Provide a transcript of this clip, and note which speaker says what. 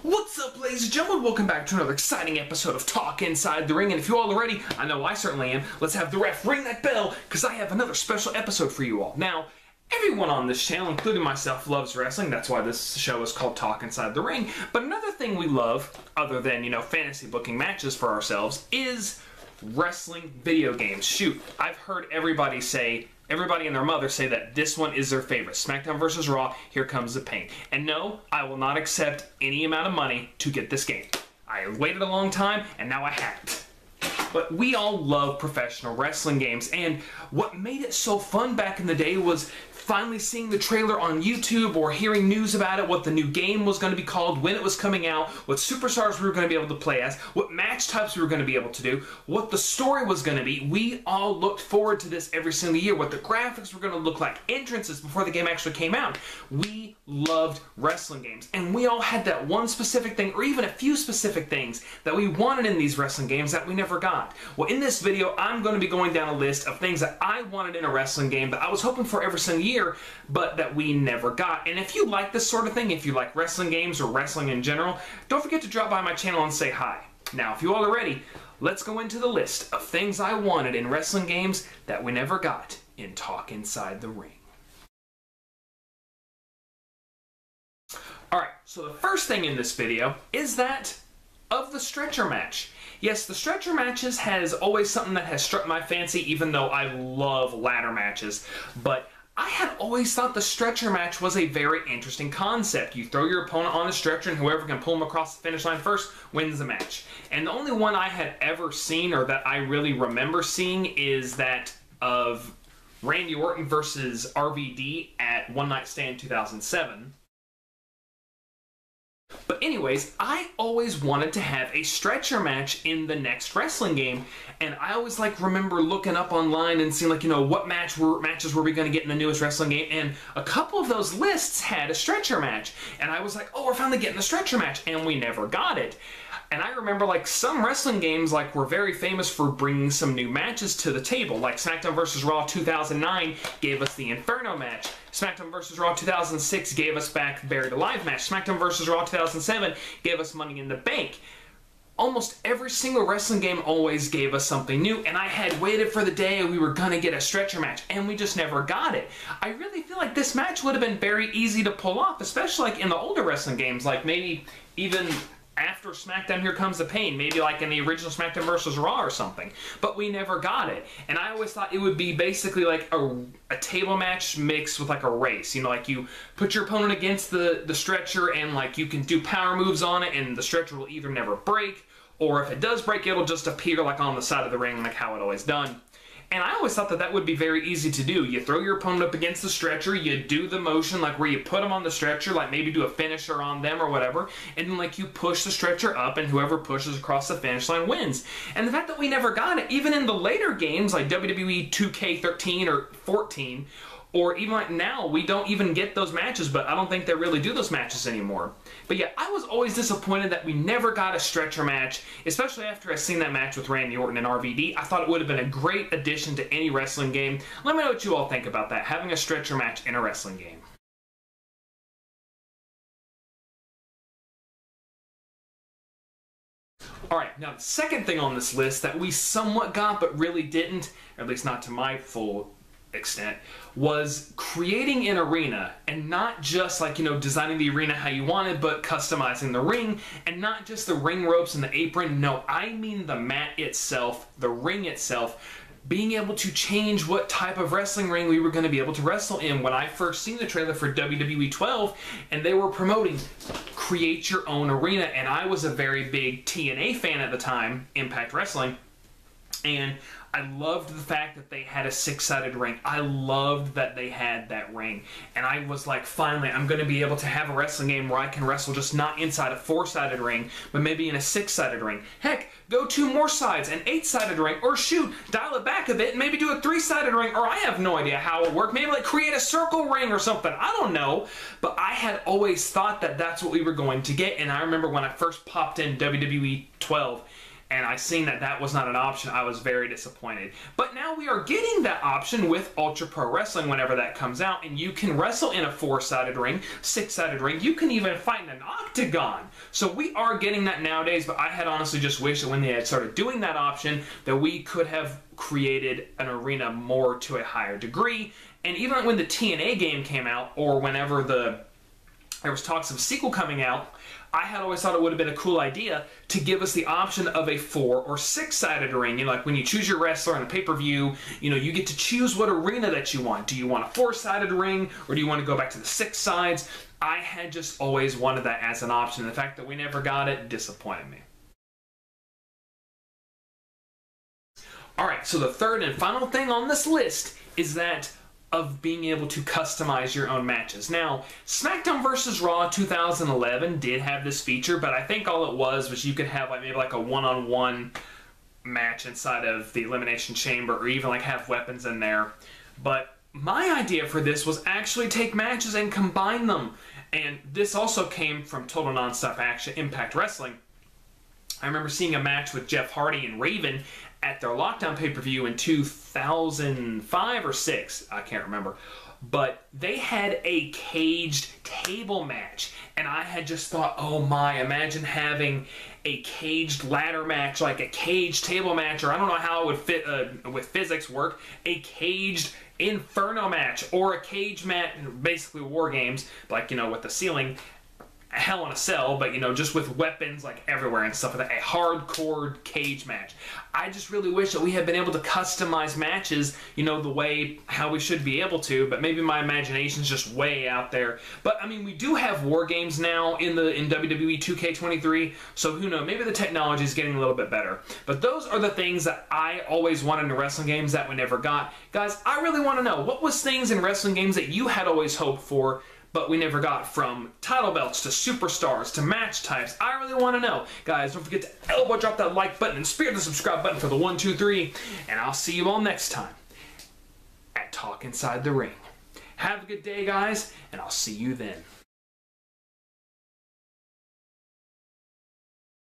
Speaker 1: What's up, ladies and gentlemen? Welcome back to another exciting episode of Talk Inside the Ring. And if you all are ready, I know I certainly am, let's have the ref ring that bell, because I have another special episode for you all. Now, everyone on this channel, including myself, loves wrestling. That's why this show is called Talk Inside the Ring. But another thing we love, other than, fantasy booking matches for ourselves, is wrestling video games. Shoot, I've heard everybody and their mother say that this one is their favorite. SmackDown vs. Raw, Here Comes the Pain. And no, I will not accept any amount of money to get this game. I waited a long time, and now I have it. But we all love professional wrestling games, and what made it so fun back in the day was finally seeing the trailer on YouTube or hearing news about it, what the new game was going to be called, when it was coming out, what superstars we were going to be able to play as, what match types we were going to be able to do, what the story was going to be. We all looked forward to this every single year, what the graphics were going to look like, entrances before the game actually came out. We loved wrestling games, and we all had that one specific thing, or even a few specific things that we wanted in these wrestling games that we never got. Well, in this video, I'm going to be going down a list of things that I wanted in a wrestling game that I was hoping for every single year, but that we never got. And if you like this sort of thing, if you like wrestling games or wrestling in general, don't forget to drop by my channel and say hi. Now, if you all are ready, let's go into the list of things I wanted in wrestling games that we never got in Talk Inside the Ring. Alright, so the first thing in this video is that of the stretcher match. Yes, the stretcher matches has always something that has struck my fancy, even though I love ladder matches. But I had always thought the stretcher match was a very interesting concept. You throw your opponent on a stretcher, and whoever can pull them across the finish line first wins the match. And the only one I had ever seen, or that I really remember seeing, is that of Randy Orton versus RVD at One Night Stand 2007. But anyways, I always wanted to have a stretcher match in the next wrestling game, and I always remember looking up online and seeing what matches were we going to get in the newest wrestling game, and a couple of those lists had a stretcher match, and I was like, oh, we're finally getting a stretcher match, and we never got it. And I remember some wrestling games were very famous for bringing some new matches to the table. Like SmackDown vs. Raw 2009 gave us the Inferno match. SmackDown vs. Raw 2006 gave us back the Buried Alive match. SmackDown vs. Raw 2007 gave us Money in the Bank. Almost every single wrestling game always gave us something new, and I had waited for the day we were going to get a stretcher match, and we just never got it. I really feel like this match would have been very easy to pull off, especially in the older wrestling games, maybe even after SmackDown Here Comes the Pain, maybe in the original SmackDown vs. Raw or something. But we never got it. And I always thought it would be basically a table match mixed with a race. You put your opponent against the stretcher, and you can do power moves on it, and the stretcher will either never break, or if it does break, it'll just appear on the side of the ring how it always done. And I always thought that would be very easy to do. You throw your opponent up against the stretcher, you do the motion where you put them on the stretcher, maybe do a finisher on them or whatever, and then you push the stretcher up, and whoever pushes across the finish line wins. And the fact that we never got it, even in the later games like WWE 2K13 or 14, or even now, we don't even get those matches, but I don't think they really do those matches anymore. But yeah, I was always disappointed that we never got a stretcher match, especially after I seen that match with Randy Orton and RVD. I thought it would have been a great addition to any wrestling game. Let me know what you all think about that, having a stretcher match in a wrestling game. Alright, now the second thing on this list that we somewhat got but really didn't, or at least not to my full extent, was creating an arena, and not just designing the arena how you want it, but customizing the ring, and not just the ring ropes and the apron. No, I mean the mat itself, the ring itself, being able to change what type of wrestling ring we were going to be able to wrestle in. When I first seen the trailer for WWE 12, and they were promoting create your own arena, and I was a very big TNA fan at the time, Impact Wrestling, and I loved the fact that they had a six-sided ring. I loved that they had that ring. And I was like, finally, I'm going to be able to have a wrestling game where I can wrestle just not inside a four-sided ring, but maybe in a six-sided ring. Heck, go two more sides, an eight-sided ring, or shoot, dial it back a bit and maybe do a three-sided ring, or I have no idea how it worked. Maybe create a circle ring or something. I don't know. But I had always thought that that's what we were going to get. And I remember when I first popped in WWE 12, and I seen that that was not an option. I was very disappointed. But now we are getting that option with Ultra Pro Wrestling whenever that comes out, and you can wrestle in a 4-sided ring, 6-sided ring. You can even fight in an octagon. So we are getting that nowadays, but I had honestly just wished that when they had started doing that option that we could have created an arena more to a higher degree. And even when the TNA game came out, or whenever there was talks of a sequel coming out, I had always thought it would have been a cool idea to give us the option of a 4 or 6-sided ring. You know, like when you choose your wrestler in a pay-per-view, you know, you get to choose what arena that you want. Do you want a 4-sided ring, or do you want to go back to the 6 sides? I had just always wanted that as an option. The fact that we never got it disappointed me. Alright, so the third and final thing on this list is that of being able to customize your own matches. Now, SmackDown vs. Raw 2011 did have this feature, but I think all it was you could have like maybe like a one-on-one match inside of the Elimination Chamber, or even like have weapons in there. But my idea for this was actually take matches and combine them. And this also came from Total Nonstop Action Impact Wrestling. I remember seeing a match with Jeff Hardy and Raven at their Lockdown pay-per-view in 2005 or 6, I can't remember. But they had a caged table match, and I had just thought, oh my, imagine having a caged ladder match, like a caged table match, or I don't know how it would fit with physics work, a caged Inferno match, or a cage match, basically War Games, like, you know, with the ceiling, Hell in a Cell, but, you know, just with weapons like everywhere and stuff like that. A hardcore cage match. I just really wish that we had been able to customize matches, you know, the way how we should be able to, but maybe my imagination's just way out there. But I mean, we do have War Games now in WWE 2K23, so who knows, maybe the technology is getting a little bit better. But those are the things that I always wanted in wrestling games that we never got. Guys, I really want to know, what was things in wrestling games that you had always hoped for but we never got, from title belts to superstars to match types? I really want to know. Guys, don't forget to elbow drop that like button and spear the subscribe button for the 1, 2, 3. And I'll see you all next time at Talk Inside the Ring. Have a good day, guys, and I'll see you then.